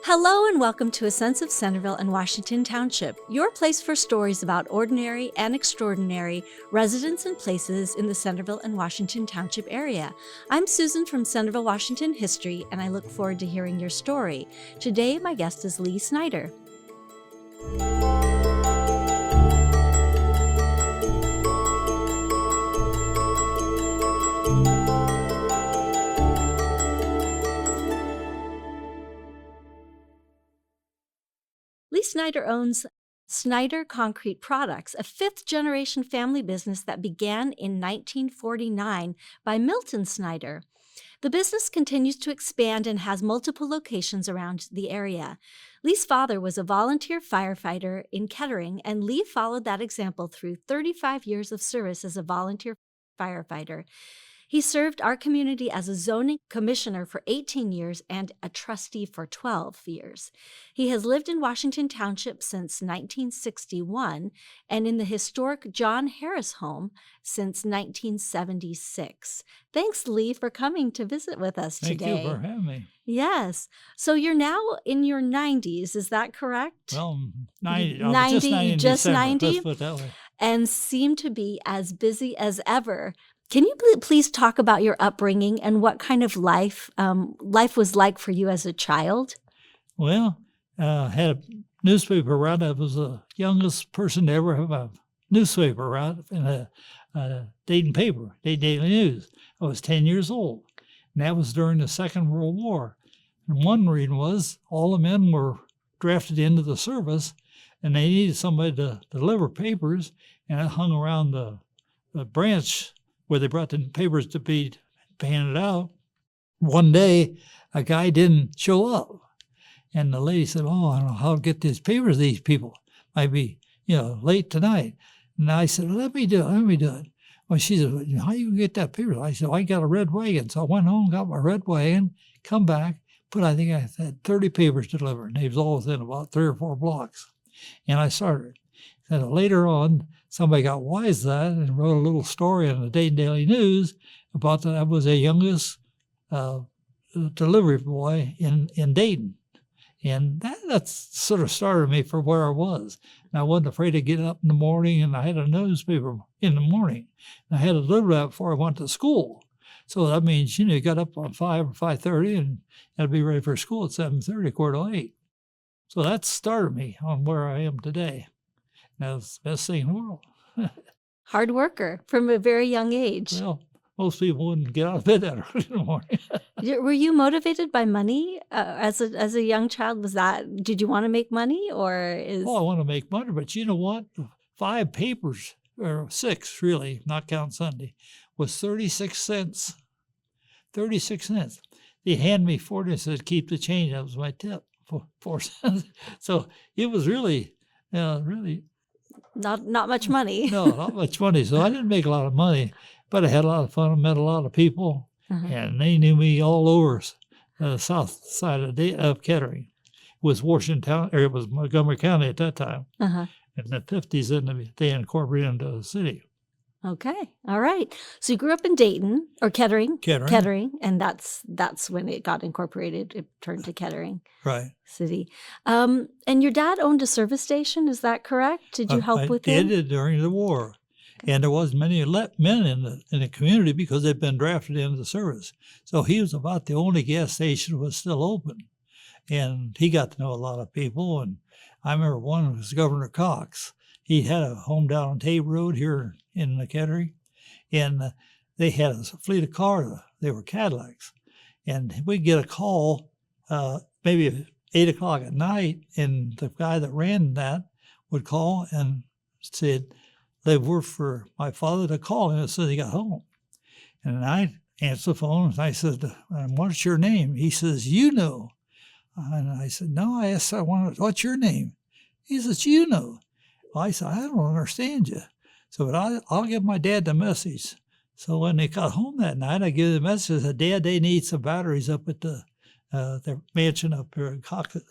Hello and welcome to A Sense of Centerville and Washington Township, your place for stories about ordinary and extraordinary residents and places in the Centerville and Washington Township area. I'm Susan from Centerville-Washington History, and I look forward to hearing your story. Today, my guest is Lee Snyder. Lee Snyder owns Snyder Concrete Products, a fifth-generation family business that began in 1949 by Milton Snyder. The business continues to expand and has multiple locations around the area. Lee's father was a volunteer firefighter in Kettering, and Lee followed that example through 35 years of service as a volunteer firefighter. He served our community as a zoning commissioner for 18 years and a trustee for 12 years. He has lived in Washington Township since 1961 and in the historic John Harris home since 1976. Thanks, Lee, for coming to visit with us today. Thank you for having me. Yes. So you're now in your 90s, is that correct? Well, 90. 90, just 90? Let's put it that way. And seem to be as busy as ever. Can you please talk about your upbringing and what kind of life was like for you as a child? Well, I had a newspaper route. I was the youngest person to ever have a newspaper route in a Dayton paper, Dayton Daily News. I was 10 years old, and that was during the Second World War. And one reason was all the men were drafted into the service, and they needed somebody to deliver papers, and I hung around the branch where they brought the papers to be handed out. One day, a guy didn't show up. And the lady said, "Oh, I don't know how to get these papers to these people. Might be, late tonight." And I said, "Let me do it. Well, she said, "Well, how you get that paper?" I said, "I got a red wagon." So I went home, got my red wagon, come back, I think I had 30 papers to deliver. And they was all within about 3 or 4 blocks. And I started. And later on, somebody got wise to that and wrote a little story in the Dayton Daily News about that I was the youngest delivery boy in Dayton. And that sort of started me for where I was. And I wasn't afraid to get up in the morning, and I had a newspaper in the morning. And I had to deliver that before I went to school. So that means, you got up on 5 or 5:30 and had to be ready for school at 7:30, 7:45. So that started me on where I am today. That's the best thing in the world. Hard worker from a very young age. Well, most people wouldn't get out of bed that early in the morning. Were you motivated by money as a young child? Did you want to make money I want to make money, but you know what? 5 papers, or 6 really, not counting Sunday, was 36 cents. 36 cents. They handed me 40 and said, "Keep the change." That was my tip, 4 cents. So it was really not much money. No, not much money. So I didn't make a lot of money, but I had a lot of fun. I met a lot of people, and they knew me all over the south side of Kettering. It was Washington Town, or it was Montgomery County at that time. In the 50s, then they incorporated into the city. Okay, all right. So you grew up in Dayton or Kettering, and that's when it got incorporated. It turned to Kettering, right? City. And your dad owned a service station. Is that correct? Did you help with him? I did during the war, and there wasn't many men in the community because they'd been drafted into the service. So he was about the only gas station that was still open, and he got to know a lot of people. And I remember one was Governor Cox. He had a home down on Tate Road here in Kettering, and they had a fleet of cars. They were Cadillacs, and we'd get a call maybe at 8 o'clock at night, and the guy that ran that would call and said they were for my father to call him as soon as he got home. And I answered the phone, and I said, "What's your name?" He says, "You know." And I said, "No." I asked, "What's your name?" He says, "You know." I said, "I don't understand you." So I'll give my dad the message. So when they got home that night, I gave the message. I said, "Dad, they need some batteries up at the mansion up here in Cockpit."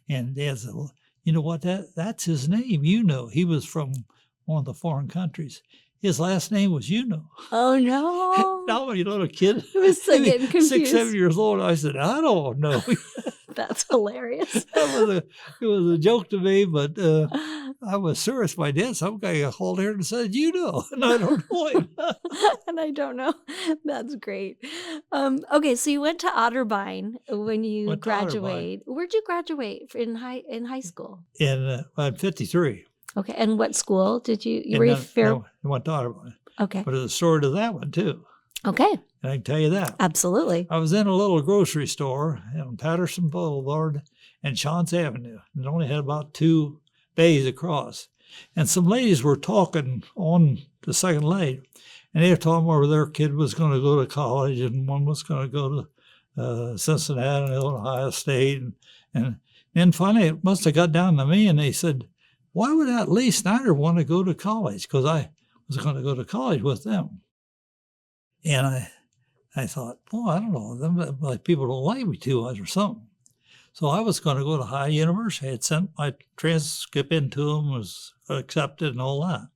And Dad said, "Well, you know what? That's his name. He was from one of the foreign countries. His last name was Oh, no. Now, when you're a little kid, I was getting confused. 6, 7 years old, I said, "I don't know." That's hilarious. It was a joke to me, but I was serious. My dad, some guy called here and said, "You know," and I don't know him. And I don't know. That's great. Okay, so you went to Otterbein when you Went to Otterbein. graduate. Where'd you graduate in high school? I'm 53. Okay, and what school did you And were you then fair? I went to Otterbein. Okay, But there's a story to that one, too. okay, And I can tell you that. absolutely. I was in a little grocery store on Patterson Boulevard and Chance Avenue. And it only had about 2 bays across. And some ladies were talking on the second lane. And they were talking where their kid was going to go to college, and one was going to go to Cincinnati and Ohio State. And then finally it must have got down to me, and they said, "Why would that Lee Snyder want to go to college?" Because I was going to go to college with them. And I thought, well, I don't know, them like people don't like me too much or something. So I was going to go to High University. I had sent my transcript into them, was accepted and all that.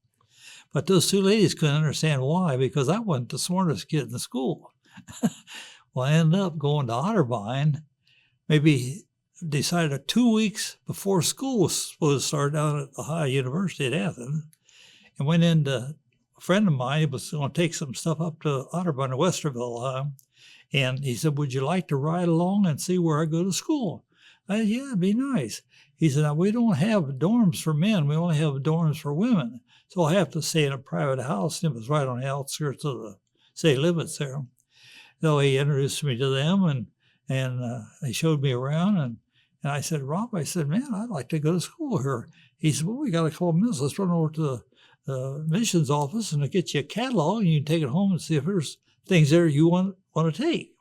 But those 2 ladies couldn't understand why, because I wasn't the smartest kid in the school. Well, I ended up going to Otterbein, maybe decided 2 weeks before school was supposed to start out at the High University at Athens, and went into a friend of mine was going to take some stuff up to Otterbein in Westerville, and he said, "Would you like to ride along and see where I go to school?" I said, "Yeah, it'd be nice." He said, "Now, we don't have dorms for men. We only have dorms for women. So I have to stay in a private house." And it was right on the outskirts of the city limits there. So he introduced me to them, and they showed me around. And I said, "Rob," I said, "Man, I'd like to go to school here." He said, "Well, we got a couple minutes. Let's run over to the admissions office and I'll get you a catalog, and you can take it home and see if there's things there you want to take."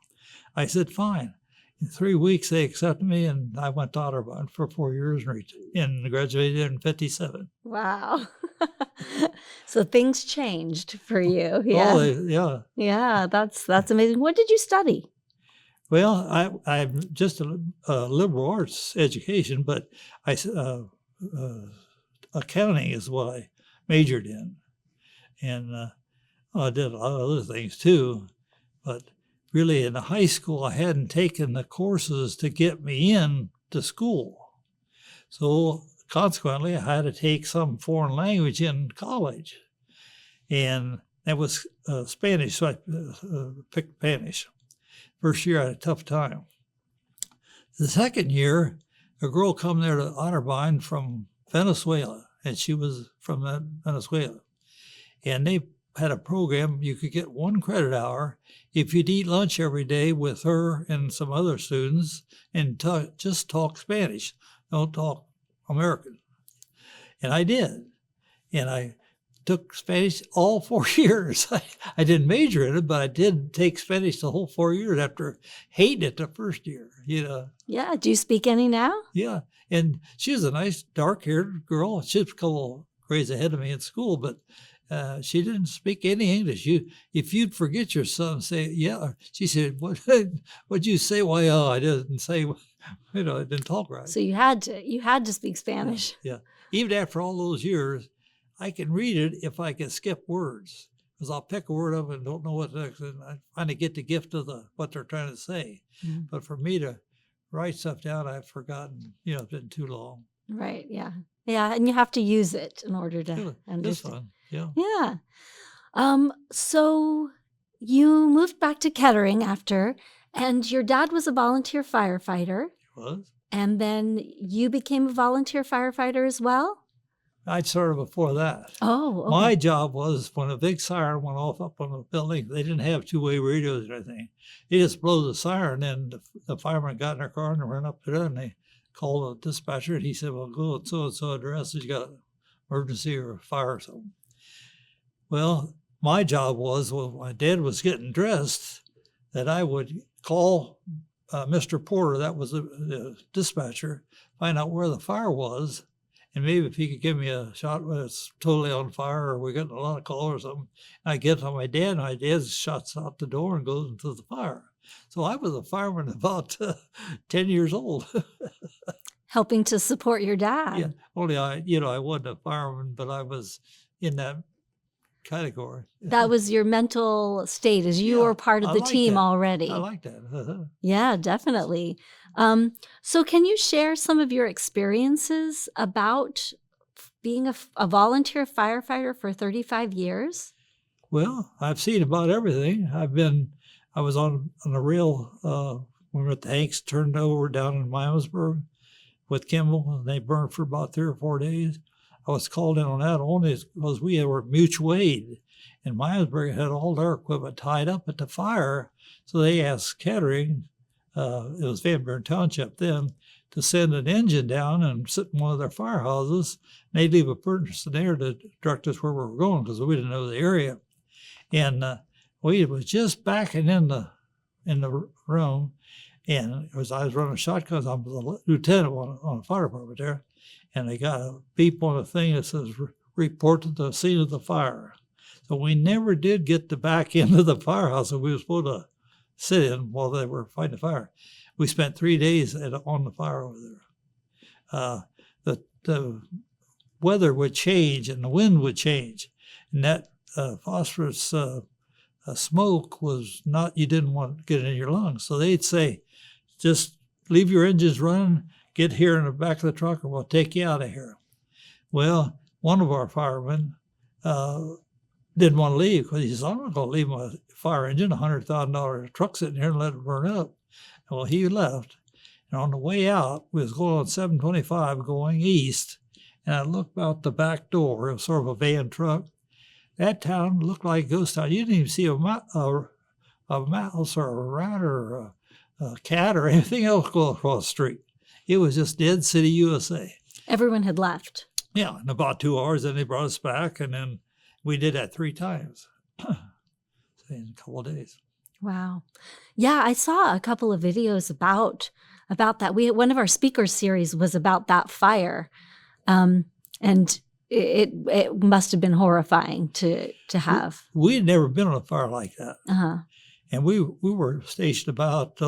I said, "Fine." In 3 weeks, they accepted me, and I went to Otterbein for 4 years and graduated in 57. Wow. So things changed for you. Yeah. Oh, yeah. Yeah, that's amazing. What did you study? Well, I'm just a liberal arts education, but accounting is what I majored in. And I did a lot of other things too, but really in the high school, I hadn't taken the courses to get me in to school. So consequently, I had to take some foreign language in college. And that was Spanish, so I picked Spanish. First year, I had a tough time. The second year, a girl come there to Otterbein from Venezuela, and she was from Venezuela. And they had a program, you could get 1 credit hour if you'd eat lunch every day with her and some other students and just talk Spanish, don't talk American. And I did. And I took Spanish all 4 years. I didn't major in it, but I did take Spanish the whole 4 years after hating it the first year, Yeah. Do you speak any now? Yeah. And she was a nice dark-haired girl. She was a couple grades ahead of me in school, but she didn't speak any English. If you'd forget your son, say, "Yeah." She said, "What'd you say?" "Well, I didn't say, I didn't talk right." So you had to speak Spanish. Yeah. Even after all those years, I can read it if I can skip words, because I'll pick a word up and don't know what next, and I finally get the gift of what they're trying to say. Mm-hmm. But for me to write stuff down, I've forgotten. It's been too long. Right. Yeah. Yeah. And you have to use it in order to understand. It's fun. Yeah. Yeah. So you moved back to Kettering after, and your dad was a volunteer firefighter. He was. And then you became a volunteer firefighter as well? I'd started before that. Oh, okay. My job was when a big siren went off up on the building, they didn't have two-way radios or anything. They just blow the siren, and the fireman got in their car and ran up to them, and they called the dispatcher, and he said, "Well, go to so-and-so address, you got an emergency or fire or something." Well, my job was, when my dad was getting dressed, that I would call Mr. Porter, that was the dispatcher, find out where the fire was, and maybe if he could give me a shot when it's totally on fire or we're getting a lot of calls or something. I get to my dad, and my dad shuts out the door and goes into the fire. So I was a fireman about 10 years old. Helping to support your dad. Yeah, only I wasn't a fireman, but I was in that category. That was your mental state as you were part of I the like team that. already. I like that. Yeah, definitely. So can you share some of your experiences about being a volunteer firefighter for 35 years? Well, I've seen about everything. I was on a rail when the tanks turned over down in Miamisburg with Kimball, and they burned for about 3 or 4 days. I was called in on that only because we were mutual aid, and Miamisburg had all their equipment tied up at the fire, so they asked Kettering, it was Van Buren Township then, to send an engine down and sit in one of their firehouses. And they'd leave a person there to direct us where we were going because we didn't know the area. And we was just backing in the room, and as I was running shotguns, I was a lieutenant on the fire department there, and they got a beep on the thing that says report to the scene of the fire. So we never did get to back into the firehouse that we were supposed to sit in while they were fighting the fire. We spent 3 days on the fire over there. The weather would change and the wind would change, and that phosphorus smoke was not, you didn't want to get in your lungs. So they'd say, just leave your engines running, get here in the back of the truck, and we'll take you out of here. Well, one of our firemen didn't want to leave because he says, I'm not going to leave my fire engine, $100,000 truck sitting here and let it burn up. Well, he left. And on the way out, we was going on 725 going east, and I looked out the back door. It was sort of a van truck. That town looked like a ghost town. You didn't even see a mouse or a rat or a cat or anything else go across the street. It was just dead city USA. Everyone had left. Yeah, in about 2 hours, then they brought us back, and then we did that 3 times in a couple of days. Wow. Yeah, I saw a couple of videos about that. One of our speaker series was about that fire, and it must have been horrifying to have. We had never been on a fire like that. Uh-huh. And we were stationed about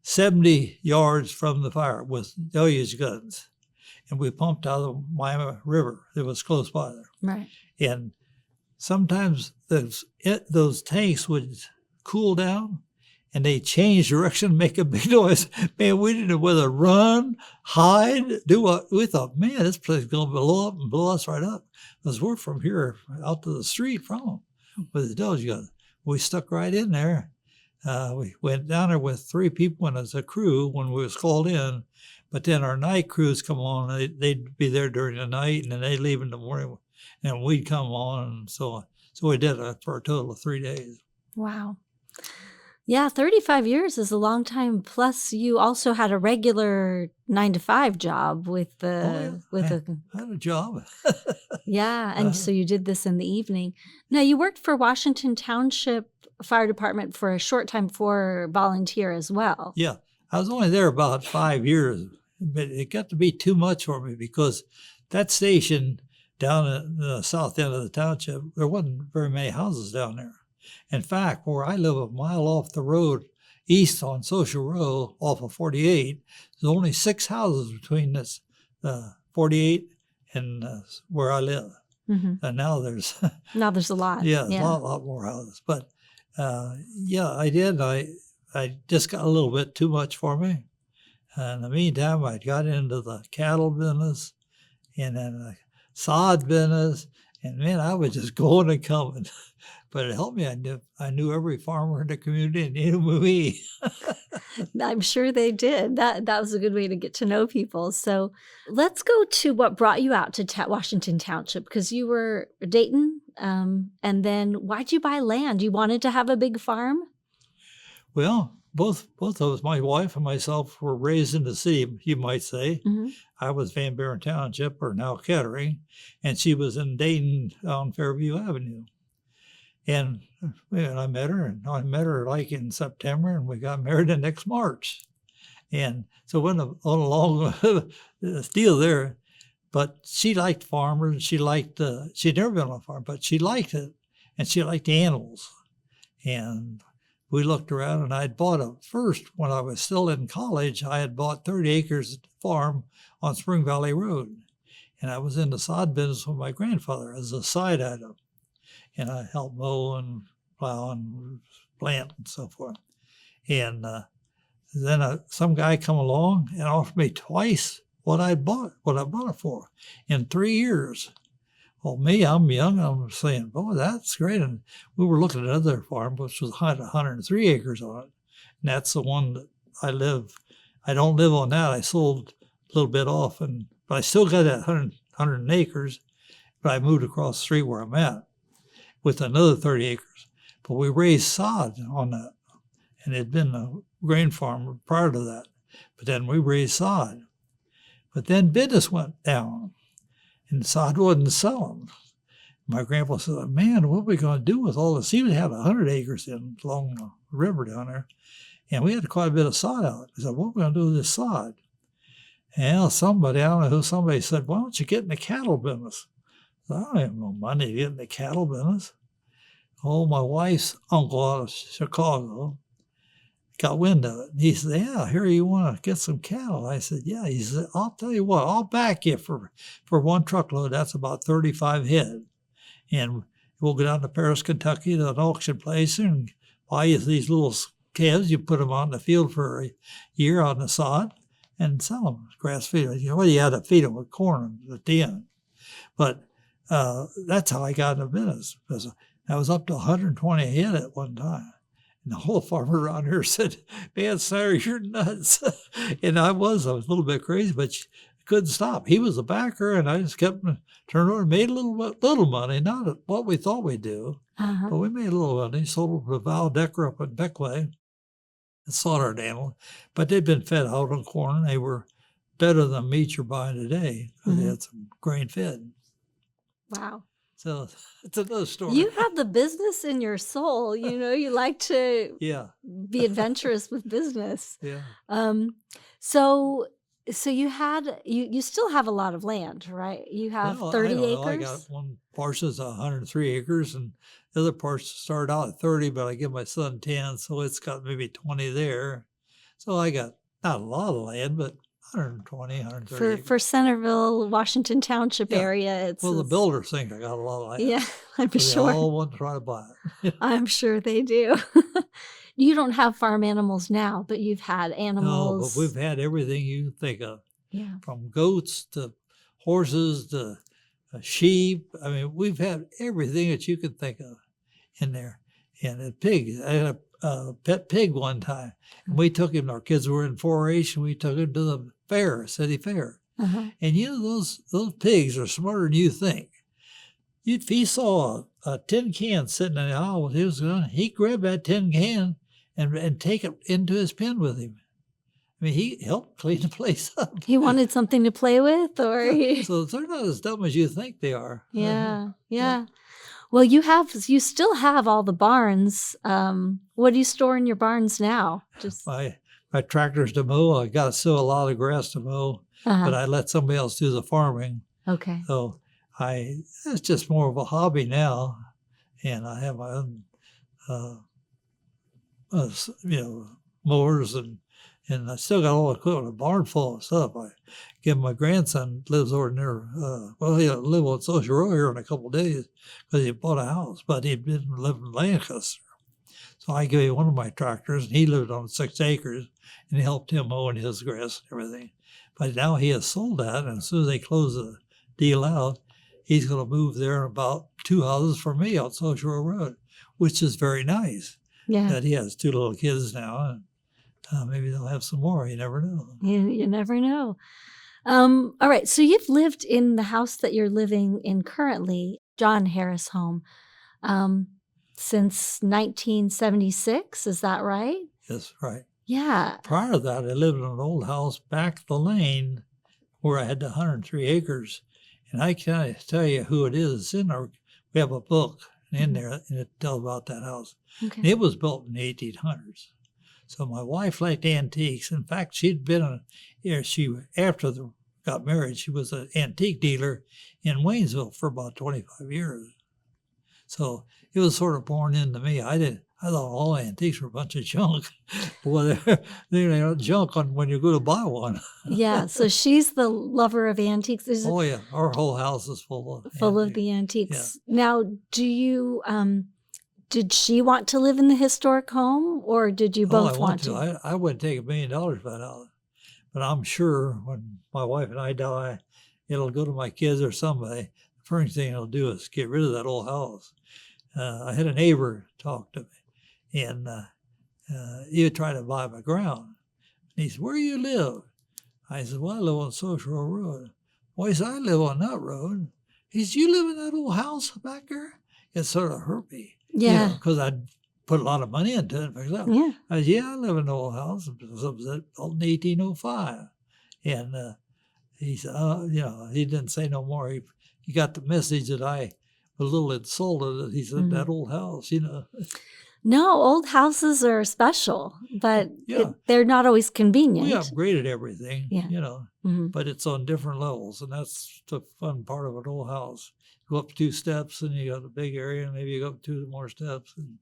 70 yards from the fire with deluge guns. And we pumped out of the Miami River that was close by there. Right. And sometimes those tanks would cool down and they change direction, make a big noise. Man, we didn't know whether to run, hide, do what. We thought, man, this place is going to blow up and blow us right up. Because we're from here out to the street from them with the deluge guns. We stuck right in there. We went down there with 3 people and as a crew when we was called in. But then our night crews come on. They'd be there during the night, and then they'd leave in the morning, and we'd come on and so on. So we did it for a total of 3 days. Wow. Yeah, 35 years is a long time. Plus, you also had a regular 9-to-5 job with the I had a job. Yeah, and so you did this in the evening. Now, you worked for Washington Township Fire Department for a short time before volunteer as well. Yeah, I was only there about 5 years, but it got to be too much for me because that station down at the south end of the township, there wasn't very many houses down there. In fact, where I live a mile off the road, east on Social Row, off of 48, there's only 6 houses between this 48 and where I live. Mm-hmm. And now there's a lot. Yeah, a lot more houses. But yeah, I did. I just got a little bit too much for me. In the meantime, I got into the cattle business and then the sod business, and man, I was just going and coming. But it helped me. I knew every farmer in the community and they knew me. I'm sure they did. That was a good way to get to know people. So let's go to what brought you out to Washington Township, because you were Dayton, and then why'd you buy land? You wanted to have a big farm? Well, both of us, my wife and myself, were raised in the city, you might say. Mm-hmm. I was Van Buren Township, or now Kettering, and she was in Dayton on Fairview Avenue. And I met her like in September, and we got married the next March. And so went on a long deal there. But she liked farmers. She'd never been on a farm, but she liked it, and she liked the animals. And we looked around, and I'd bought when I was still in college, I had bought 30 acres farm on Spring Valley Road. And I was in the sod business with my grandfather as a side item. and I helped mow and plow and plant and so forth. And then some guy come along and offered me twice what I bought it for in 3 years. Well, I'm young. I'm saying, boy, that's great. And we were looking at another farm, which was 103 acres on it. And that's the one that I live. I don't live on that. I sold a little bit off, but I still got that 100 acres. But I moved across the street where I'm at with another 30 acres. But we raised sod on that. And it had been a grain farm prior to that. But then we raised sod. But then business went down, and sod wasn't selling. My grandpa said, man, what are we going to do with all this? He had 100 acres along the river down there, and we had quite a bit of sod out. He said, what are we going to do with this sod? And somebody said, why don't you get in the cattle business? I said, I don't have no money to get in the cattle business. Oh, my wife's uncle out of Chicago got wind of it. And he said, yeah, I hear you want to get some cattle. I said, yeah. He said, I'll tell you what, I'll back you for one truckload. That's about 35 head. And we'll go down to Paris, Kentucky to an auction place and buy you these little calves. You put them on the field for a year on the sod and sell them, grass feed. You had to feed them with corn at the end. But that's how I got into business. Because I was up to 120 head at one time. And the whole farmer around here said, man, Snyder, you're nuts. And I was a little bit crazy, but couldn't stop. He was a backer, and I just kept turning over and made a little money, not what we thought we'd do, but we made a little money. Sold them to Val Decker up at Beckway and slaughtered animals. But they'd been fed out on corn. They were better than meat you're buying today because they had some grain fed. Wow. So it's another story. You have the business in your soul. You like to be adventurous with business. Yeah. So you still have a lot of land, right? You have 30 acres? I got one parcel that's 103 acres, and the other parts started out at 30, but I give my son 10, so it's got maybe 20 there. So I got not a lot of land, but 120, 130. For Centerville-Washington Township area. The builders think I got a lot of land. Yeah, I'm sure. They all want to try to buy it. I'm sure they do. You don't have farm animals now, but you've had animals. No, but we've had everything you can think of. Yeah. From goats to horses to sheep. I mean, we've had everything that you could think of in there. And pigs. I had a pet pig one time. And we took him, our kids were in 4-H, and we took him to the fair, city fair. And those pigs are smarter than you think. If he saw a tin can sitting in the aisle, he'd grab that tin can and take it into his pen with him. I mean, he helped clean the place up. He wanted something to play with, or so they're not as dumb as you think they are. Yeah. Well, you still have all the barns. What do you store in your barns now? Just my tractors to mow. I got still a lot of grass to mow, but I let somebody else do the farming. Okay. So it's just more of a hobby now, and I have my own, mowers and I still got all the equipment, a barn full of stuff. I give my grandson lives over near, he'll live on Social Row here in a couple of days because he bought a house, but he'd been living in Lancaster. So I gave him one of my tractors, and he lived on 6 acres, and helped him mowing his grass and everything. But now he has sold that, and as soon as they close the deal out, he's going to move there about 2 houses from me on Social Row Road, which is very nice. Yeah. That he has 2 little kids now, and maybe they'll have some more. You never know. You never know. All right. So you've lived in the house that you're living in currently, John Harris home, since 1976. Is that right? Yes, right. Yeah. Prior to that, I lived in an old house back the lane where I had the 103 acres. And I can't tell you who it is. It's in our, we have a book in there, and it tells about that house. Okay. It was built in the 1800s. So my wife liked antiques. In fact, she'd been after they got married, she was an antique dealer in Waynesville for about 25 years. So it was sort of born into me. I I thought all antiques were a bunch of junk. Well, they're not junk when you go to buy one. Yeah, so she's the lover of antiques. Is Oh yeah, our whole house is full of full of antiques. the antiques. Now, do you did she want to live in the historic home, or did you both I want to? I wouldn't take $1 million for that house, but I'm sure when my wife and I die, it'll go to my kids or somebody. The first thing it'll do is get rid of that old house. I had a neighbor talk to me, and he would try to buy my ground. And he said, "Where do you live?" I said, "Well, I live on Social Road." Well, he said, "I live on that road." He said, "You live in that old house back there?" It sort of hurt me. Yeah. Because I'd put a lot of money into it. For example, Yeah. I said, "Yeah, I live in an old house. It was built in 1805." And he said, he didn't say no more. He got the message that I was a little insulted. He said, "That old house, No, old houses are special, but Yeah. they're not always convenient. We upgraded everything, Yeah. but it's on different levels, and that's the fun part of an old house. You go up 2 steps, and you got a big area, and maybe you go up 2 more steps, and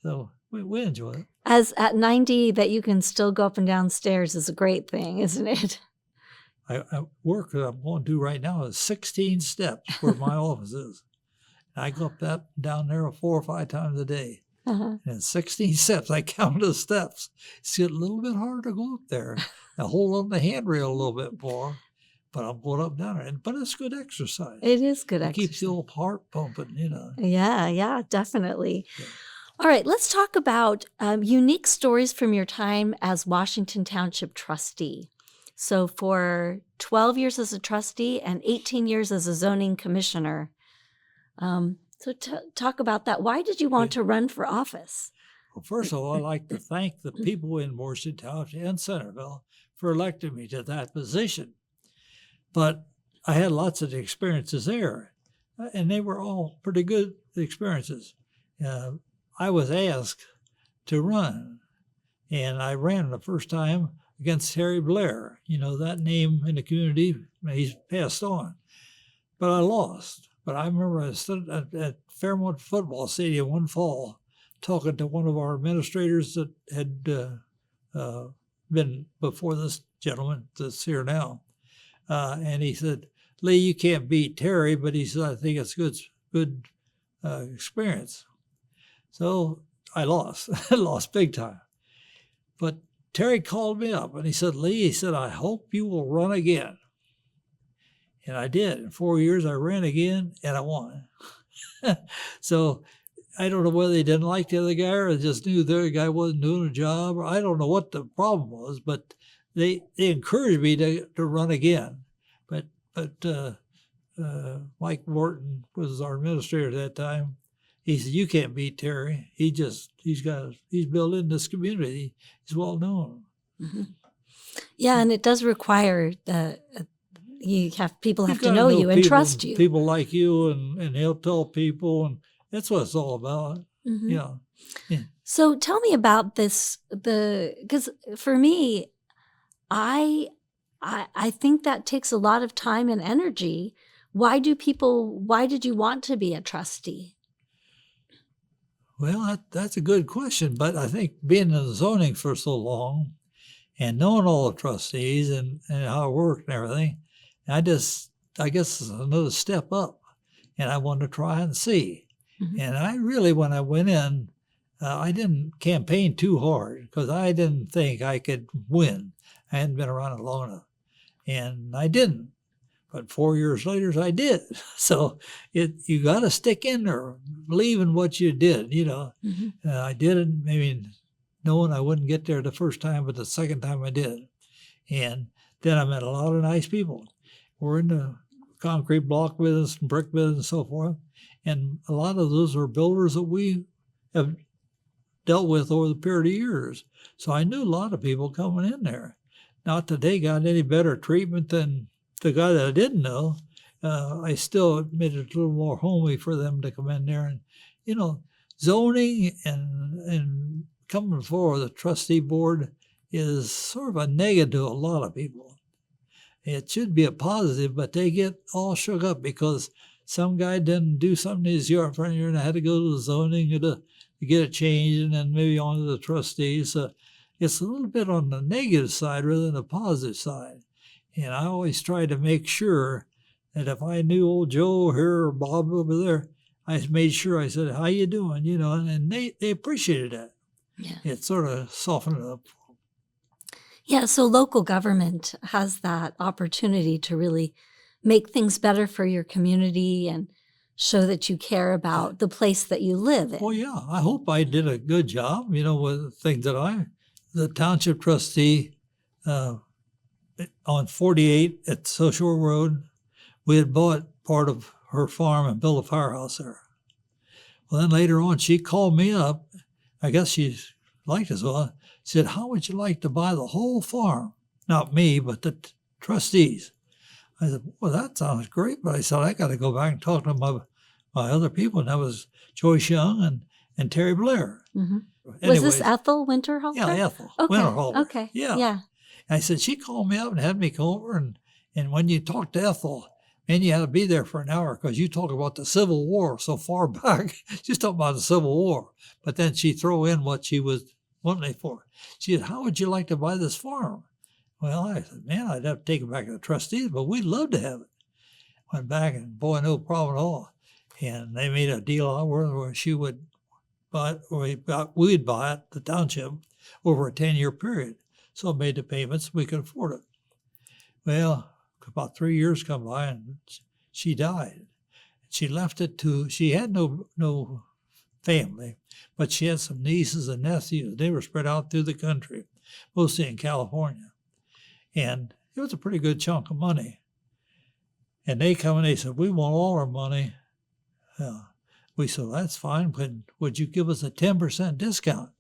so we enjoy it. As at 90, that you can still go up and down stairs is a great thing, isn't it? I work that I'm going to right now is 16 steps where my office is. I go up down there 4 or 5 times a day. Uh-huh. And 16 steps, I count the steps. It's a little bit hard to go up there. I hold on the handrail a little bit more, but I'm going up and down there. But it's good exercise. It is good It exercise. keeps the old heart pumping, Yeah, definitely. Yeah. All right, let's talk about unique stories from your time as Washington Township trustee. So for 12 years as a trustee and 18 years as a zoning commissioner. Talk about that. Why did you want to run for office? Well, first of all, I'd like to thank the people in Washington Township and Centerville for electing me to that position. But I had lots of experiences there, and they were all pretty good experiences. I was asked to run, and I ran the first time against Harry Blair. That name in the community, he's passed on. But I lost. But I remember I stood at Fairmont Football Stadium one fall talking to one of our administrators that had been before this gentleman that's here now. And he said, "Lee, you can't beat Terry," but he said, "I think it's good experience." So I lost. I lost big time. But Terry called me up and he said, "Lee," he said, "I hope you will run again." And I did. In 4 years, I ran again, and I won. So I don't know whether they didn't like the other guy or just knew the other guy wasn't doing a job. Or I don't know what the problem was, but they encouraged me to run again. But Mike Morton was our administrator at that time. He said, "You can't beat Terry. He's built in this community. He's well known." Mm-hmm. Yeah, and it does require people have to know you and trust you. People like you, and he'll tell people, and that's what it's all about. Mm-hmm. Yeah. So tell me about this. Because for me, I think that takes a lot of time and energy. Why did you want to be a trustee? Well, that's a good question, but I think being in the zoning for so long and knowing all the trustees and how it worked and everything, I guess it's another step up, and I wanted to try and see. Mm-hmm. And I really, when I went in, I didn't campaign too hard because I didn't think I could win. I hadn't been around it long enough, and I didn't. But 4 years later, I did. So you got to stick in there, believe in what you did. Mm-hmm. I did it. Maybe knowing I wouldn't get there the first time, but the second time I did, and then I met a lot of nice people. We're in the concrete block business and brick business and so forth. And a lot of those are builders that we have dealt with over the period of years. So I knew a lot of people coming in there. Not that they got any better treatment than the guy that I didn't know. I still made it a little more homey for them to come in there. And, zoning and coming before the trustee board is sort of a negative to a lot of people. It should be a positive, but they get all shook up because some guy didn't do something in his yard front yard and I had to go to the zoning or to get it changed and then maybe on to the trustees. It's a little bit on the negative side rather than the positive side. And I always try to make sure that if I knew old Joe here or Bob over there, I made sure I said, how you doing? And they appreciated that. Yeah. It sort of softened it up. Yeah, so local government has that opportunity to really make things better for your community and show that you care about the place that you live in. Well, yeah, I hope I did a good job, with things that the township trustee on 48 at Social Road, we had bought part of her farm and built a firehouse there. Well, then later on, she called me up. I guess she liked us well. Said, how would you like to buy the whole farm? Not me, but the trustees. I said, well, that sounds great. But I said, I got to go back and talk to my other people. And that was Joyce Young and Terry Blair. Mm-hmm. Anyways, was this Ethel Winterhalter? Yeah, Ethel Okay. Winterhalter. Okay. Yeah. Yeah. I said, she called me up and had me come over. And when you talked to Ethel, man, you had to be there for an hour because you talk about the Civil War so far back. She's talking about the Civil War. But then she throw in what she was wanting it for. She said, how would you like to buy this farm? Well, I said, man, I'd have to take it back to the trustees, but we'd love to have it. Went back and boy, no problem at all. And they made a deal where she would buy it, we'd buy it, the township, over a 10-year period. So I made the payments, we could afford it. Well, about 3 years come by and she died. She left it she had no family, but she had some nieces and nephews. They were spread out through the country, mostly in California. And it was a pretty good chunk of money. And they come and they said, we want all our money. We said, that's fine, but would you give us a 10% discount?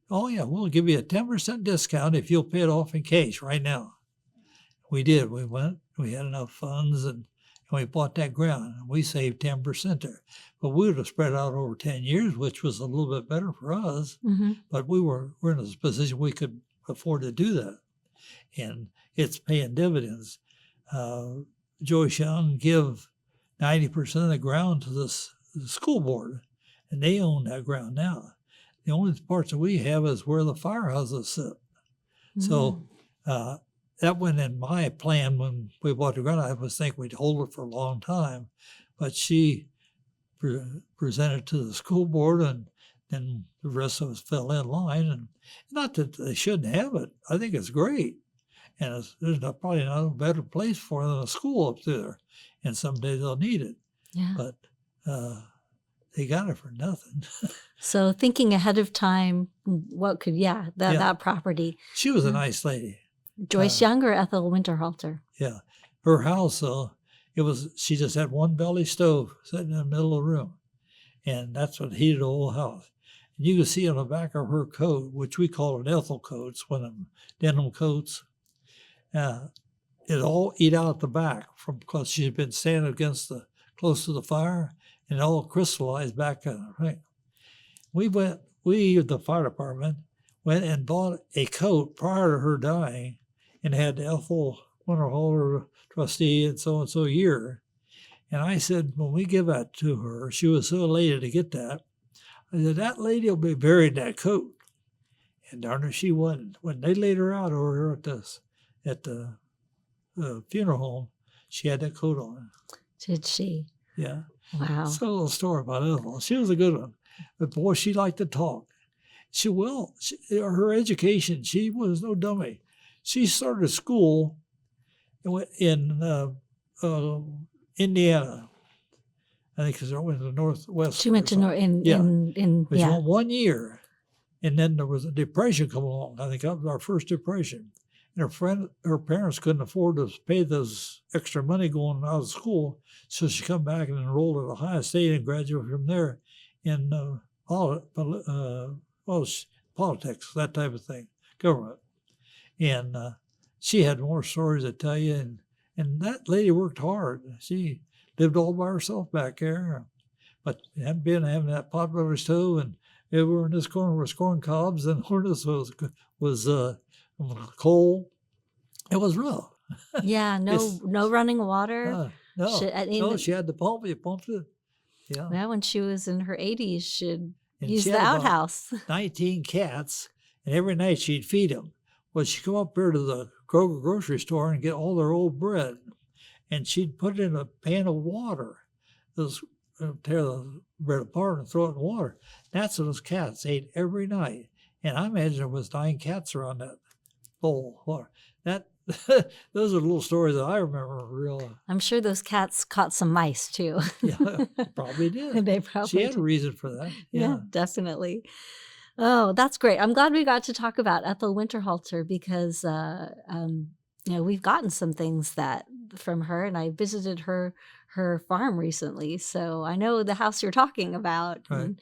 Oh, yeah, we'll give you a 10% discount if you'll pay it off in cash right now. We did. We went, we had enough funds, and we bought that ground. And we saved 10% there. But we would have spread out over 10 years, which was a little bit better for us. Mm-hmm. But we're in a position we could afford to do that. And it's paying dividends. Joyce Young give 90% of the ground to the school board, and they own that ground now. The only parts that we have is where the firehouses sit. Mm-hmm. So that went in my plan when we bought the ground. I was thinking we'd hold it for a long time, but she presented to the school board, and then the rest of us fell in line. And not that they shouldn't have it. I think it's great. And there's probably not a better place for it than a school up there. And someday they'll need it. Yeah. But they got it for nothing. So thinking ahead of time, what could, that property. She was a nice lady. Joyce Young or Ethel Winterhalter? Yeah. Her house, she just had one belly stove sitting in the middle of the room. And that's what heated the whole house. And you can see on the back of her coat, which we call an Ethel coat, it's one of them denim coats. It all eat out the back because she had been standing close to the fire, and it all crystallized back in her. Right? The fire department, went and bought a coat prior to her dying, and had Ethel Winterhalter trustee and so year. And I said, when we give that to her, she was so elated to get that. I said, that lady will be buried in that coat. And darn her, she wasn't. When they laid her out over here at the funeral home, she had that coat on. Did she? Yeah. Wow. So a little story about Ethel. She was a good one. But boy, she liked to talk. Her education, she was no dummy. She started school in Indiana. I think because it went to the Northwest. She went to She went 1 year, and then there was a depression come along. I think that was our first depression. And her parents couldn't afford to pay this extra money going out of school, so she come back and enrolled at Ohio State and graduated from there in politics, that type of thing, government. And she had more stories to tell you, and that lady worked hard. She lived all by herself back there, but hadn't been having that pot belly stove, and everywhere in this corner was corn cobs, and where this was coal. It was rough. Yeah, no running water. No, she had the pump. You pumped it. Yeah. Well, when she was in her 80s, she'd And Use she the had about outhouse. 19 cats, and every night she'd feed them. Well, she'd come up here to the Kroger grocery store and get all their old bread, and she'd put it in a pan of water. Those tear the bread apart and throw it in water. That's what those cats ate every night. And I imagine there was 9 cats around that bowl of water. That those are little stories that I remember real. I'm sure those cats caught some mice too. Yeah, probably did. They probably She had did. a reason for that. Yeah, definitely. Oh, that's great. I'm glad we got to talk about Ethel Winterhalter because, we've gotten some things that from her, and I visited her farm recently. So I know the house you're talking about. Right. And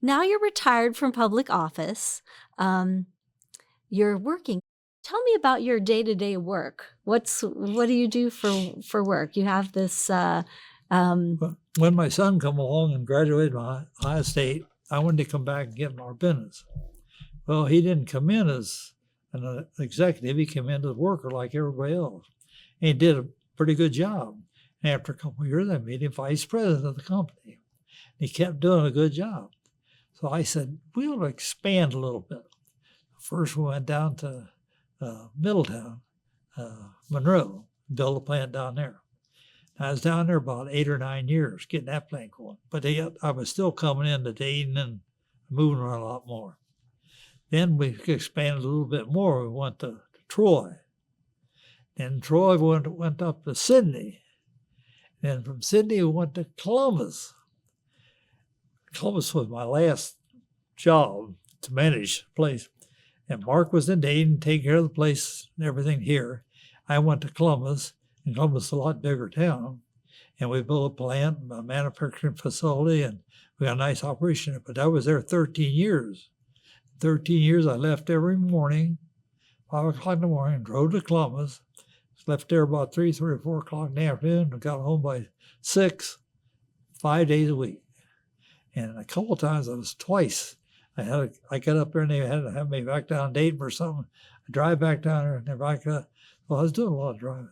now you're retired from public office. You're working. Tell me about your day-to-day work. What do you do for work? You have this. When my son come along and graduated my high estate, I wanted to come back and get in our business. Well, he didn't come in as an executive. He came in as a worker like everybody else. And he did a pretty good job. And after a couple of years, I made him vice president of the company. And he kept doing a good job. So I said, we ought to expand a little bit. First, we went down to Middletown, Monroe, built a plant down there. I was down there about 8 or 9 years getting that plant going. But I was still coming into Dayton and moving around a lot more. Then we expanded a little bit more. We went to Troy. Then Troy went up to Sydney. Then from Sydney, we went to Columbus. Columbus was my last job to manage the place. And Mark was in Dayton, taking care of the place and everything here. I went to Columbus, and Columbus is a lot bigger town. And we built a plant, a manufacturing facility, and we got a nice operation. But I was there 13 years. 13 years, I left every morning, 5 o'clock in the morning, drove to Columbus, left there about 3 or 4 o'clock in the afternoon, and got home by 6, 5 days a week. And a couple of times, I was twice. I got up there and they had to have me back down Dayton or something. I drive back down there and they're back up. Well, I was doing a lot of driving.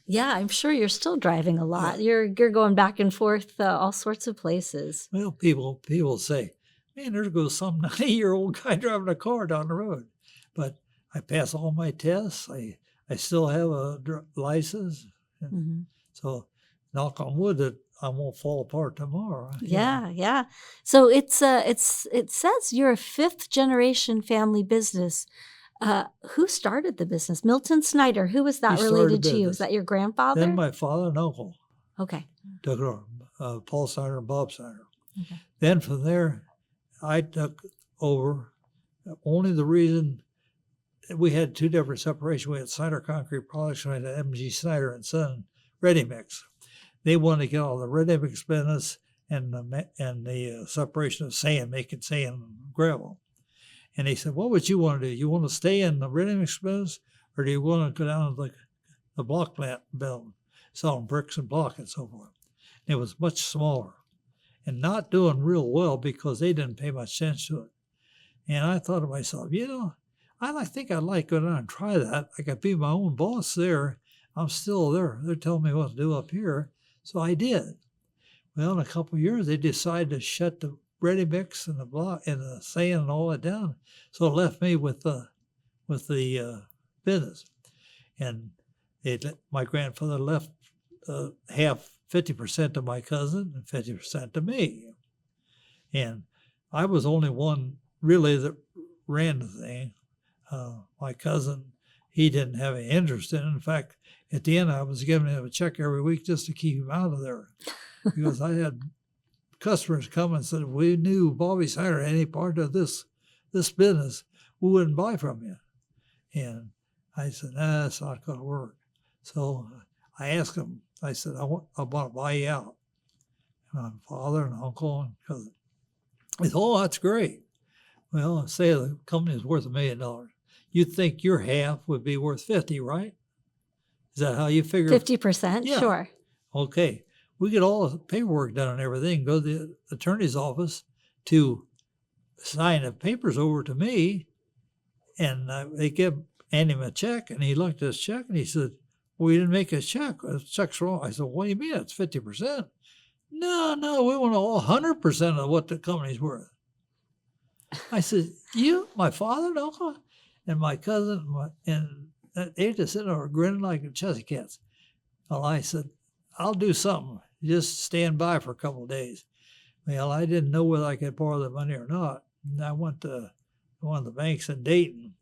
Yeah, I'm sure you're still driving a lot. Yeah. You're going back and forth all sorts of places. Well, people say, man, there goes some 90-year-old guy driving a car down the road. But I pass all my tests. I still have a license. And so knock on wood that I won't fall apart tomorrow. Yeah. So it says you're a 5th generation family business. Who started the business? Milton Snyder. Who was that related to you? Is that your grandfather? Then my father and uncle. Okay. Took it over, Paul Snyder and Bob Snyder. Okay. Then from there, I took over. Only the reason we had 2 different separations. We had Snyder Concrete Products and we had M.G. Snyder and Son Ready Mix. They wanted to get all the ready mix business and the separation of sand, making sand and gravel. And they said, what would you want to do? You want to stay in the ready mix business, or do you want to go down to the block plant build, selling bricks and block and so forth? And it was much smaller and not doing real well because they didn't pay much attention to it. And I thought to myself, I think I'd like to go down and try that. I could be my own boss there. I'm still there. They're telling me what to do up here. So I did. Well, in a couple of years, they decided to shut the ready mix and the block and the sand and all that down. So it left me with the business. And my grandfather left 50% to my cousin and 50% to me. And I was only one really that ran the thing. My cousin, he didn't have any interest in it. In fact, at the end, I was giving him a check every week just to keep him out of there. Because I had customers come and said, if we knew Bobby Snyder had any part of this business, we wouldn't buy from you. And I said, that's not going to work. So I asked him, I said, I want to buy you out. And my father and uncle and cousin. He said, oh, that's great. Well, say the company is worth $1 million. You'd think your half would be worth 50, right? Is that how you figure? 50%, yeah. Sure. Okay. We get all the paperwork done and everything, go to the attorney's office to sign the papers over to me, and they hand him a check, and he looked at his check, and he said, well, you didn't make a check. The check's wrong. I said, what do you mean? It's 50%. No, we want all 100% of what the company's worth. I said, you, my father and uncle, and my cousin, and they just sitting there grinning like chessy cats. Well, I said, I'll do something. Just stand by for a couple of days. Well, I didn't know whether I could borrow the money or not. And I went to one of the banks in Dayton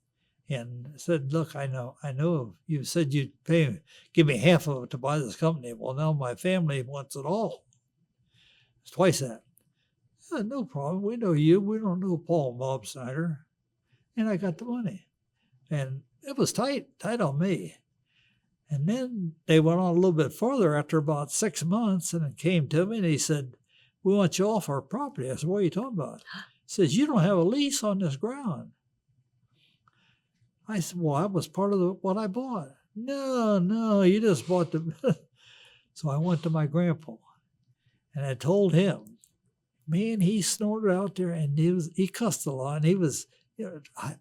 and said, look, I know you said you'd give me half of it to buy this company. Well, now my family wants it all. It's twice that. No problem. We know you. We don't know Paul and Bob Snyder. And I got the money. And it was tight on me. And then they went on a little bit further after about 6 months, and it came to me and he said, we want you off our property. I said, what are you talking about? He says, you don't have a lease on this ground. I said, well, that was part of what I bought. No, you just bought the... So I went to my grandpa and I told him, man, he snorted out there and he cussed a lot. And he was,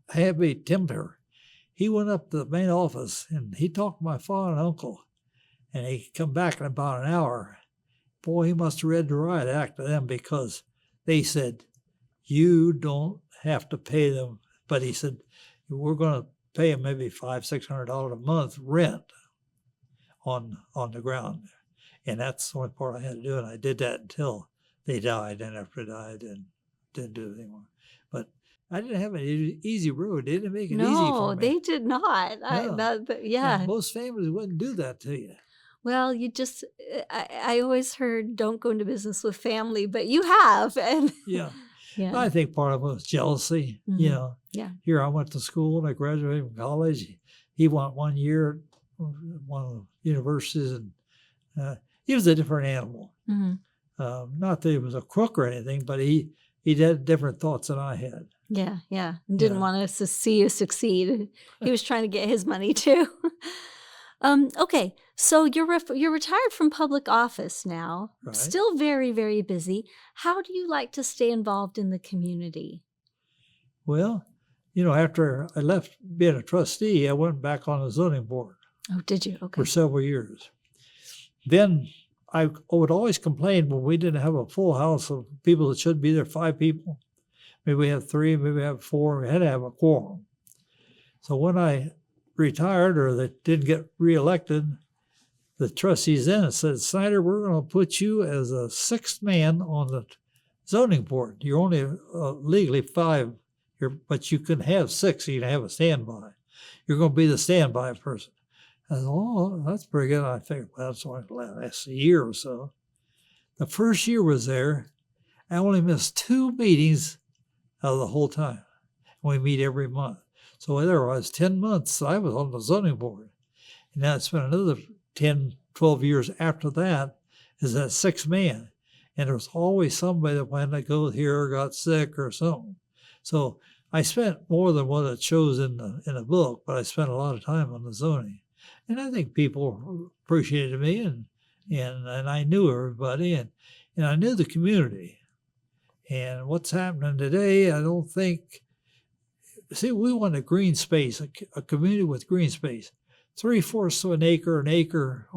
heavy temper. He went up to the main office and he talked to my father and uncle, and he come back in about an hour. Boy, he must have read the riot act to them, because they said, you don't have to pay them. But he said, we're going to pay them maybe $500-600 a month rent on the ground. And that's the only part I had to do. And I did that until they died. And after they died, and didn't do it anymore. But I didn't have an easy road. They didn't make it easy for No, me. they did not. No. Yeah. And most families wouldn't do that to you. Well, I always heard don't go into business with family, but you have. And Yeah. yeah. I think part of it was jealousy. Mhm. Yeah. Here I went to school and I graduated from college. He went 1 year at one of the universities, and he was a different animal. Mhm. Not that he was a crook or anything, but he had different thoughts than I had. Yeah. Yeah. Didn't Yeah. want us to see you succeed. He was trying to get his money too. Okay, so you're retired from public office now, Right. still very, very busy. How do you like to stay involved in the community? Well, after I left being a trustee, I went back on the zoning board Oh, did you? Okay. for several years. Then I would always complain when we didn't have a full house of people that should be there, 5 people. Maybe we have 3, maybe we have 4. We had to have a quorum. So when I retired, or they didn't get reelected, the trustees then said, Snyder, we're going to put you as a 6th man on the zoning board. You're only legally 5, but you can have 6, so you can have a standby. You're going to be the standby person. I said, oh, that's pretty good. I figured, well, that's only last a year or so. The first year was there, I only missed 2 meetings out of the whole time. We meet every month. So there was 10 months I was on the zoning board. And then I spent another 10, 12 years after that as that 6th man. And there was always somebody that wanted to go here or got sick or something. So I spent more than what it shows in the book, but I spent a lot of time on the zoning. And I think people appreciated me, and I knew everybody, and I knew the community. And what's happening today, I don't think... See, we want a green space, a community with green space. 3/4 of an acre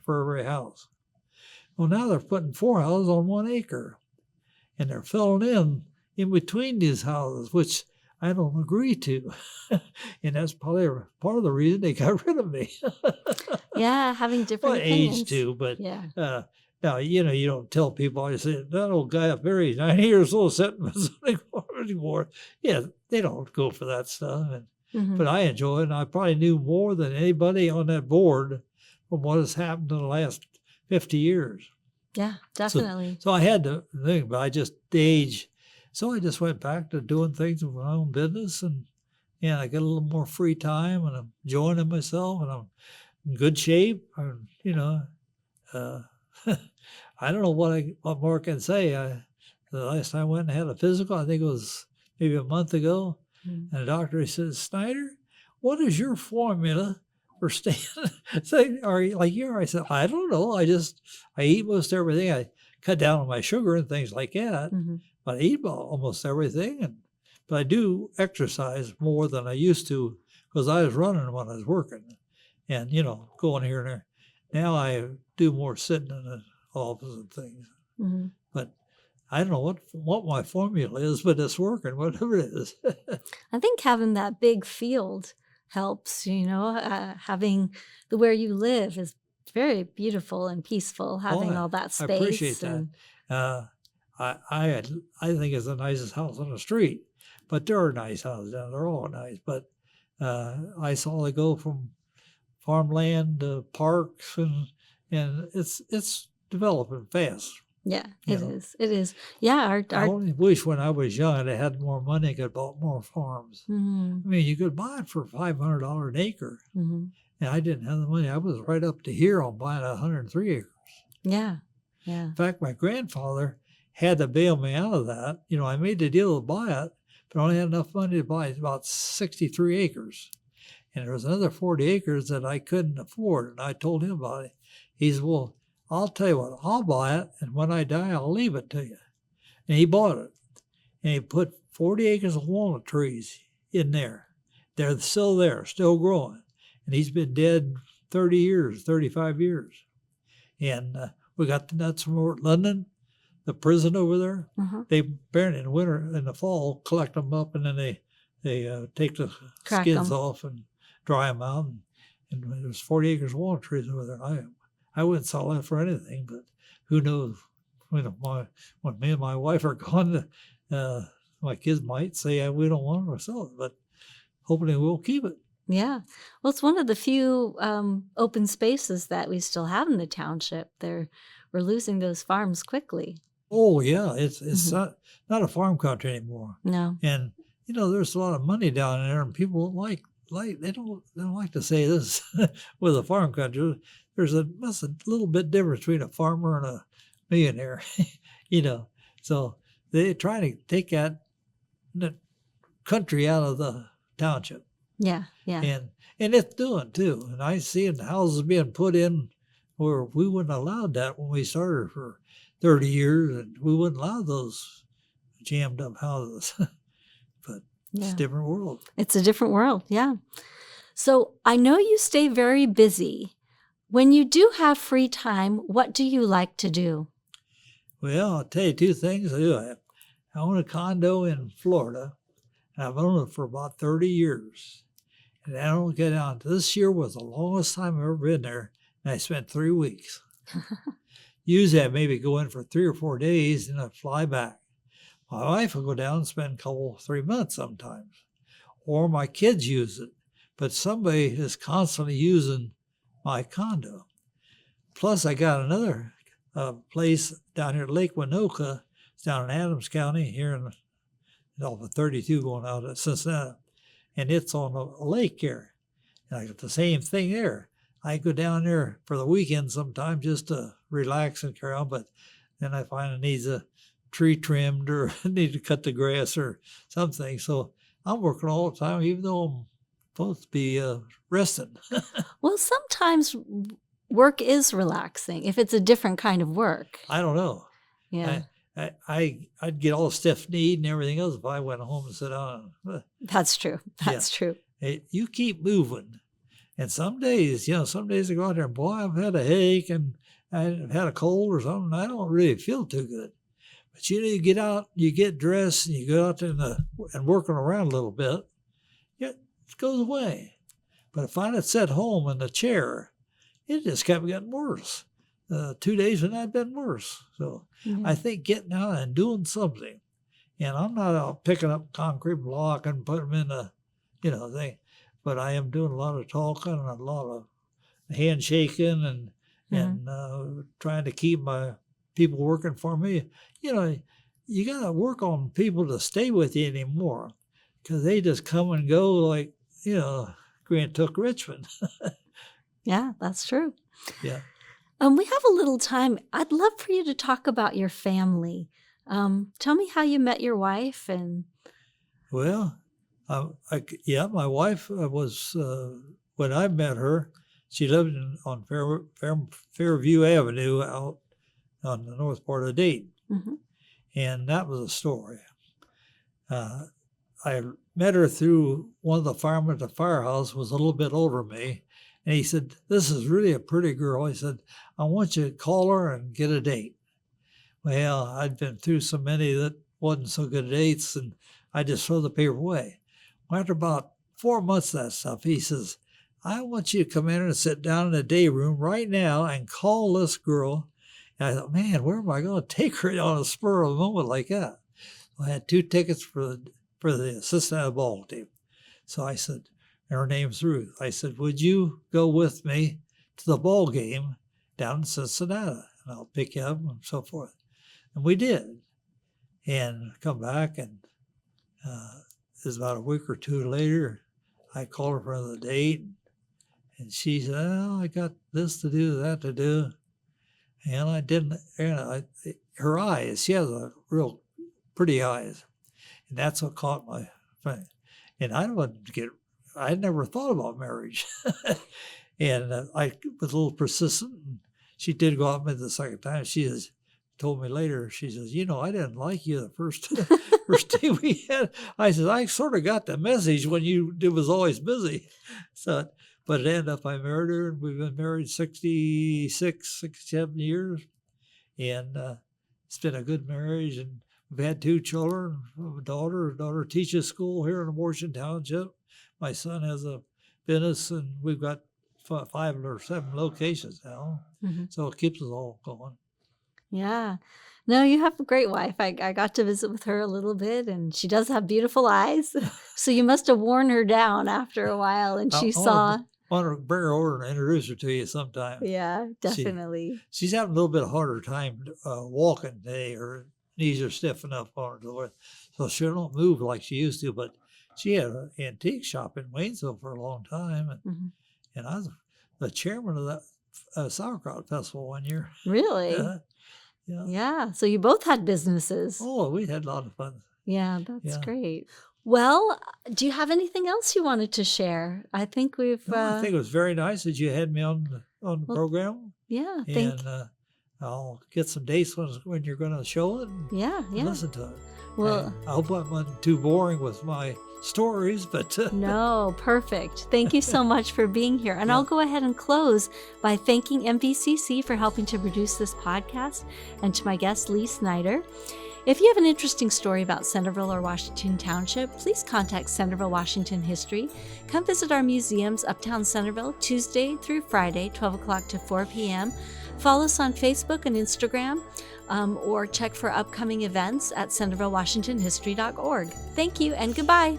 for every house. Well, now they're putting 4 houses on 1 acre, and they're filling in between these houses, which I don't agree to. And that's probably part of the reason they got rid of me. Yeah, having different opinions. Age too, but yeah. now, you don't tell people, I say, that old guy up there, he's 90 years old, sitting in the zoning board anymore. Yeah, they don't go for that stuff. But I enjoy it, and I probably knew more than anybody on that board from what has happened in the last 50 years. Yeah, definitely. So I had to think, but the age. So I just went back to doing things with my own business, and I get a little more free time, and I'm enjoying myself, and I'm in good shape. I don't know what more I can say. The last time I went and had a physical, I think it was maybe a month ago, and the doctor says, Snyder, what is your formula for staying? I said, I don't know. I eat most everything. I cut down on my sugar and things like that, but I eat almost everything. But I do exercise more than I used to, because I was running when I was working, and going here and there. Now I do more sitting in the office and things. But I don't know what my formula is, but it's working, whatever it is. I think having that big field helps, having where you live is very beautiful and peaceful, having all that I appreciate space that. and I think it's the nicest house on the street, but there are nice houses down. They're all nice, but I saw they go from farmland to parks, and it's developing fast. yeah, You it know. is. It is. Yeah, I only wish when I was young I had more money, I could bought more farms. Mhm, I mean, you could buy it for $500 an acre, mhm. and I didn't have the money. I was right up to here on buying 103 acres. Yeah, yeah. In fact, my grandfather had to bail me out of that. I made the deal to buy it, but I only had enough money to buy about 63 acres. And there was another 40 acres that I couldn't afford, and I told him about it. He said, well, I'll tell you what, I'll buy it, and when I die, I'll leave it to you. And he bought it, and he put 40 acres of walnut trees in there. They're still there, still growing. And he's been dead 30 years, 35 years. And we got the nuts from London, the prison over there. Uh-huh. They burn in the winter, in the fall, collect them up, and then they take the Crack skins 'em. off and dry them out. And there's 40 acres of walnut trees over there. I wouldn't sell that for anything, but who knows? When me and my wife are gone, my kids might say we don't want to sell it, but hopefully we'll keep it. Yeah. Well, it's one of the few open spaces that we still have in the township. We're losing those farms quickly. Oh yeah, it's Mhm. not a farm country anymore. No. And there's a lot of money down there, and people they don't like to say this with a farm country. There's a little bit difference between a farmer and a millionaire, So they try to take that country out of the township, Yeah, yeah. and it's doing too. And I see the houses being put in where we wouldn't allow that when we started for 30 years, and we wouldn't allow those jammed up houses. But it's Yeah. a different world. It's a different world, yeah. So I know you stay very busy. When you do have free time, what do you like to do? Well, I'll tell you two things I do. I own a condo in Florida, and I've owned it for about 30 years. And I don't get out. This year was the longest time I've ever been there, and I spent 3 weeks. Usually I maybe go in for 3 or 4 days, and I fly back. My wife will go down and spend a couple, 3 months sometimes. Or my kids use it, but somebody is constantly using my condo. Plus, I got another place down here at Lake Winoka. It's down in Adams County, here off of 32 going out of Cincinnati. And it's on a lake here. And I got the same thing there. I go down there for the weekend sometimes just to relax and carry on, but then I find it needs a tree trimmed or need to cut the grass or something. So I'm working all the time, even though I'm supposed to be resting. Well, sometimes work is relaxing if it's a different kind of work. I don't know. Yeah, I'd get all stiff-kneed and everything else if I went home and sat down. that's true. That's true. Hey, you keep moving. And some days I go out there and, boy, I've had a headache and I've had a cold or something. I don't really feel too good. But you get out, you get dressed, and you go out there and working around a little bit, it goes away. But if I'd have sat home in the chair, it just kept getting worse. 2 days and I'd been worse. So Mhm. I think getting out and doing something. And I'm not out picking up concrete block and putting them in a, thing. But I am doing a lot of talking and a lot of handshaking and trying to keep my people working for me. You got to work on people to stay with you anymore, because they just come and go like, Grant took Richmond. Yeah, that's true. Yeah. We have a little time. I'd love for you to talk about your family. Tell me how you met your wife and. Well, my wife was, when I met her, she lived on Fairview Avenue out on the north part of Dayton. Mhm. And that was a story. I met her through one of the firemen at the firehouse, was a little bit older than me. And he said, this is really a pretty girl. He said, I want you to call her and get a date. Well, I'd been through so many that wasn't so good at eighths, and I just throw the paper away. Well, after about 4 months of that stuff, he says, I want you to come in and sit down in the day room right now and call this girl. And I thought, man, where am I going to take her on a spur of a moment like that? I had 2 tickets for the assistant of the ball team. So I said, and her name's Ruth. I said, would you go with me to the ball game down in Cincinnati? And I'll pick you up and so forth. And we did. And come back, and it was about a week or 2 later, I called her for the date. And she said, oh, I got this to do, that to do. And I didn't, her eyes, she has a real pretty eyes. And that's what caught my thing. And I never thought about marriage. And I was a little persistent. And she did go out with me the second time. She told me later, she says, I didn't like you the first day we had. I said, I sort of got the message when you was always busy. So, but it ended up I married her, and we've been married 67 years. And it's been a good marriage. And we've had 2 children, a daughter. Her daughter teaches school here in Washington Township. My son has a business, and we've got 5 or 7 locations now. Mm-hmm. So it keeps us all going. Yeah. No, you have a great wife. I got to visit with her a little bit, and she does have beautiful eyes. So you must have worn her down after a while, and she saw. I want to bring her over and introduce her to you sometime. Yeah, definitely. She's having a little bit harder time walking today. Her knees are stiff enough on her, so she don't move like she used to. But she had an antique shop in Waynesville for a long time, and I was the chairman of that sauerkraut festival one year. Really? Yeah. So you both had businesses. Oh, we had a lot of fun. Yeah, that's great. Well, do you have anything else you wanted to share? I think we've. I think it was very nice that you had me on the program. Yeah, and I'll get some dates when you're going to show it. And listen to it. Well, and I hope I'm not too boring with my stories, but no, perfect. Thank you so much for being here. And I'll go ahead and close by thanking MVCC for helping to produce this podcast, and to my guest, Lee Snyder. If you have an interesting story about Centerville or Washington Township, please contact Centerville-Washington History. Come visit our museums uptown Centerville Tuesday through Friday, 12 o'clock to 4 p.m. Follow us on Facebook and Instagram, or check for upcoming events at CentervilleWashingtonHistory.org. Thank you and goodbye.